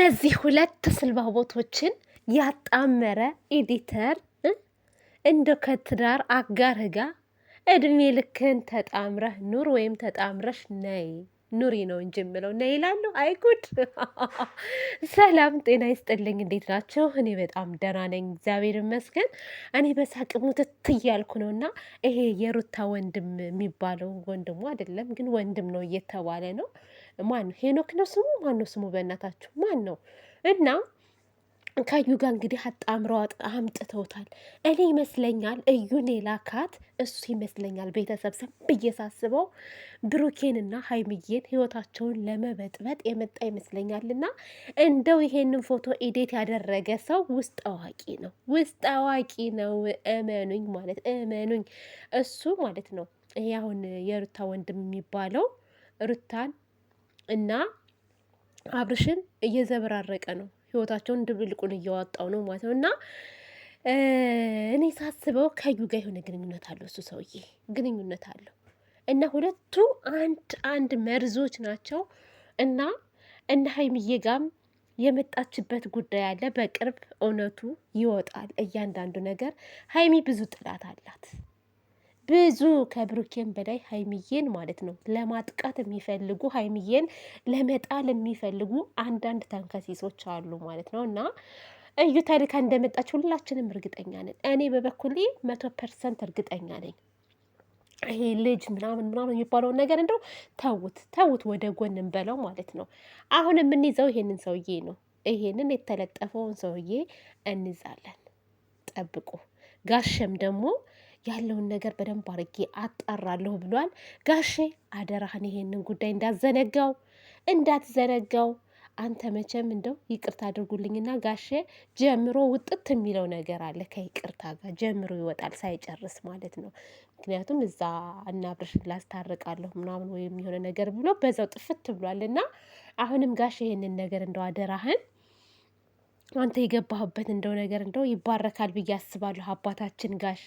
እነዚህ ሁለት ስልባቦቶችን ያጣመረ ኤዲተር እንደ ከትዳር አጋርህ ጋር እድሜ ልክን ተጣምረህ ኑር ወይም ተጣምረሽ ነይ ኑሪ ነው እንጂ የምለው ነይ ይላሉ። አይጉድ! ሰላም ጤና ይስጥልኝ። እንዴት ናቸው? እኔ በጣም ደህና ነኝ፣ እግዚአብሔር ይመስገን። እኔ በሳቅ ሙትት እያልኩ ነው። እና ይሄ የሩታ ወንድም የሚባለው ወንድሙ አይደለም ግን ወንድም ነው እየተባለ ነው። ማን ነው? ሄኖክ ነው ስሙ? ማን ነው ስሙ? በእናታችሁ ማን ነው? እና ከዩ ጋር እንግዲህ አጣምረው አምጥተውታል። እኔ ይመስለኛል እዩን የላካት እሱ ይመስለኛል። ቤተሰብ ሰም ብዬ ሳስበው ብሩኬንና ሀይሚዬን ህይወታቸውን ለመበጥበጥ የመጣ ይመስለኛልና እንደው ይሄንን ፎቶ ኤዴት ያደረገ ሰው ውስጥ አዋቂ ነው፣ ውስጥ አዋቂ ነው። እመኑኝ ማለት እመኑኝ። እሱ ማለት ነው ይሄ አሁን የሩታ ወንድም የሚባለው ሩታን እና አብርሽን እየዘበራረቀ ነው፣ ህይወታቸውን ድብልቁን እያወጣው ነው ማለት ነው። እና እኔ ሳስበው ከዩ ጋር የሆነ ግንኙነት አለው እሱ ሰውዬ ግንኙነት አለው። እና ሁለቱ አንድ መርዞች ናቸው። እና እነ ሀይሚዬ ጋም የመጣችበት ጉዳይ አለ። በቅርብ እውነቱ ይወጣል እያንዳንዱ ነገር። ሀይሚ ብዙ ጥላት አላት፣ ብዙ ከብሩኬን በላይ ሀይሚዬን ማለት ነው ለማጥቃት የሚፈልጉ ሀይሚዬን ለመጣል የሚፈልጉ አንዳንድ ተንከሲሶች አሉ ማለት ነው። እና እዩ ታሪካ እንደመጣች ሁላችንም እርግጠኛ ነን። እኔ በበኩሌ 100% እርግጠኛ ነኝ። ይሄ ልጅ ምናምን የሚባለውን ነገር እንደው ተውት ወደ ጎን እንበለው ማለት ነው። አሁን የምንይዘው ይሄንን ሰውዬ ነው። ይሄንን የተለጠፈውን ሰውዬ እንይዛለን። ጠብቁ። ጋሸም ደግሞ ያለውን ነገር በደንብ አድርጌ አጣራለሁ ብሏል። ጋሼ አደራህን ይሄንን ጉዳይ እንዳትዘነጋው። አንተ መቼም እንደው ይቅርታ አድርጉልኝና ጋሼ ጀምሮ ውጥት የሚለው ነገር አለ። ከይቅርታ ጋር ጀምሮ ይወጣል ሳይጨርስ ማለት ነው። ምክንያቱም እዛ እናብርሽን ላስታርቃለሁ ምናምን ወይም የሆነ ነገር ብሎ በዛው ጥፍት ብሏል። እና አሁንም ጋሼ ይሄንን ነገር እንደው አደራህን አንተ የገባህበት እንደው ነገር እንደው ይባረካል ብዬ አስባለሁ አባታችን ጋሼ።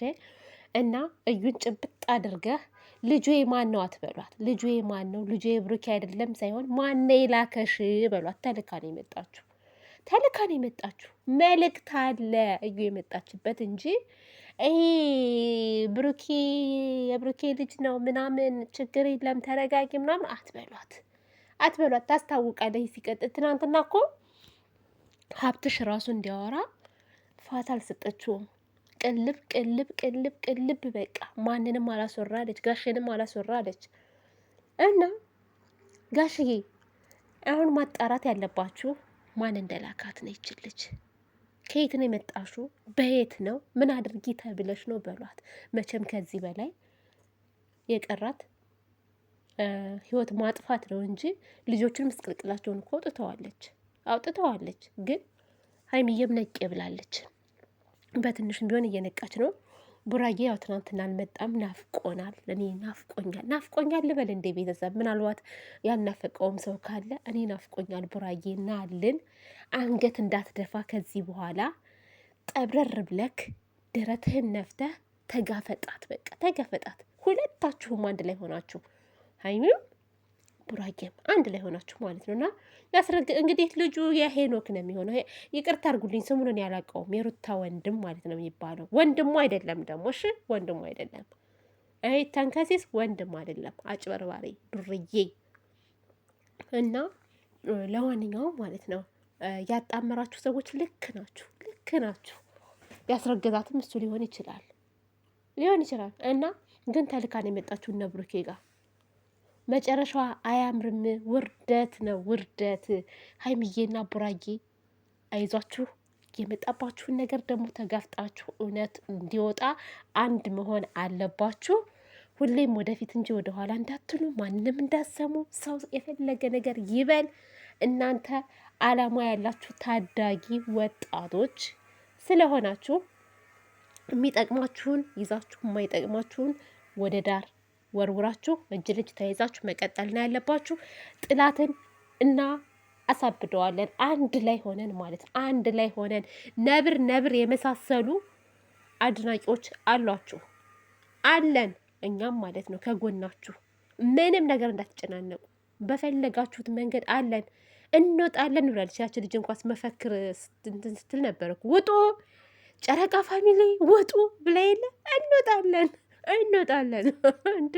እና እዩን ጭብጥ አድርገህ ልጁ ማን ነው አትበሏት። ልጁ ማን ነው? ልጁ የብሩኬ አይደለም ሳይሆን ማን የላከሽ በሏት። ተልካ ነው የመጣችሁ። መልእክት አለ እዩ የመጣችበት እንጂ ይሄ ብሩኬ የብሩኬ ልጅ ነው ምናምን ችግር የለም ተረጋጊ ምናምን አትበሏት። ታስታውቃለች። ሲቀጥል ትናንትና እኮ ሀብትሽ ራሱ እንዲያወራ ፋታ አልሰጠችውም። ቅልብ በቃ ማንንም አላስወራለች፣ ጋሽንም አላስወራለች። እና ጋሽዬ አሁን ማጣራት ያለባችሁ ማን እንደላካት ነው ይችልች። ከየት ነው የመጣሹ? በየት ነው? ምን አድርጊ ተብለሽ ነው በሏት። መቼም ከዚህ በላይ የቀራት ህይወት ማጥፋት ነው እንጂ ልጆቹን ምስቅልቅላቸውን እኮ አውጥተዋለች። ግን ሀይሚዬም ነቄ ብላለች። በትንሹም ቢሆን እየነቃች ነው። ቡራዬ ያው ትናንትና አልመጣም፣ ናፍቆናል። እኔ ናፍቆኛል ልበል እንደ ቤተሰብ ምናልባት ያልናፈቀውም ሰው ካለ እኔ ናፍቆኛል። ቡራዬ ናልን፣ አንገት እንዳትደፋ ከዚህ በኋላ ጠብረር ብለክ ደረትህን ነፍተህ ተጋፈጣት። በቃ ተጋፈጣት። ሁለታችሁም አንድ ላይ ሆናችሁ ሀይሚም ቡራጌም አንድ ላይ ሆናችሁ ማለት ነው። እና እንግዲህ ልጁ የሄኖክ ነው የሚሆነው። ይቅርታ አድርጉልኝ ስሙንን ያላቀውም የሩታ ወንድም ማለት ነው የሚባለው። ወንድሙ አይደለም ደግሞ እሺ፣ ወንድሙ አይደለም። ይሄ ተንከሲስ ወንድም አይደለም፣ አጭበርባሪ ዱርዬ። እና ለማንኛውም ማለት ነው ያጣመራችሁ ሰዎች ልክ ናችሁ። ያስረገዛትም እሱ ሊሆን ይችላል። እና ግን ተልካን የመጣችሁ እነ ብሩኬ ጋር መጨረሻዋ አያምርም። ውርደት ነው ውርደት። ሀይሚዬና ቡራጌ አይዟችሁ። የመጣባችሁን ነገር ደግሞ ተጋፍጣችሁ እውነት እንዲወጣ አንድ መሆን አለባችሁ። ሁሌም ወደፊት እንጂ ወደኋላ እንዳትሉ፣ ማንም እንዳሰሙ። ሰው የፈለገ ነገር ይበል። እናንተ አላማ ያላችሁ ታዳጊ ወጣቶች ስለሆናችሁ የሚጠቅማችሁን ይዛችሁ የማይጠቅማችሁን ወደ ዳር ወርውራችሁ እጅ ልጅ ተይዛችሁ መቀጠል ነው ያለባችሁ። ጥላትን እና አሳብደዋለን አንድ ላይ ሆነን ማለት ነው። አንድ ላይ ሆነን ነብር የመሳሰሉ አድናቂዎች አሏችሁ፣ አለን እኛም ማለት ነው ከጎናችሁ። ምንም ነገር እንዳትጨናነቁ፣ በፈለጋችሁት መንገድ አለን። እንወጣለን ብላለች። ያች ልጅ እንኳስ መፈክር እንትን ስትል ነበር እኮ ውጡ፣ ጨረቃ ፋሚሊ ውጡ ብላ የለ እንወጣለን እንወጣለን እንደ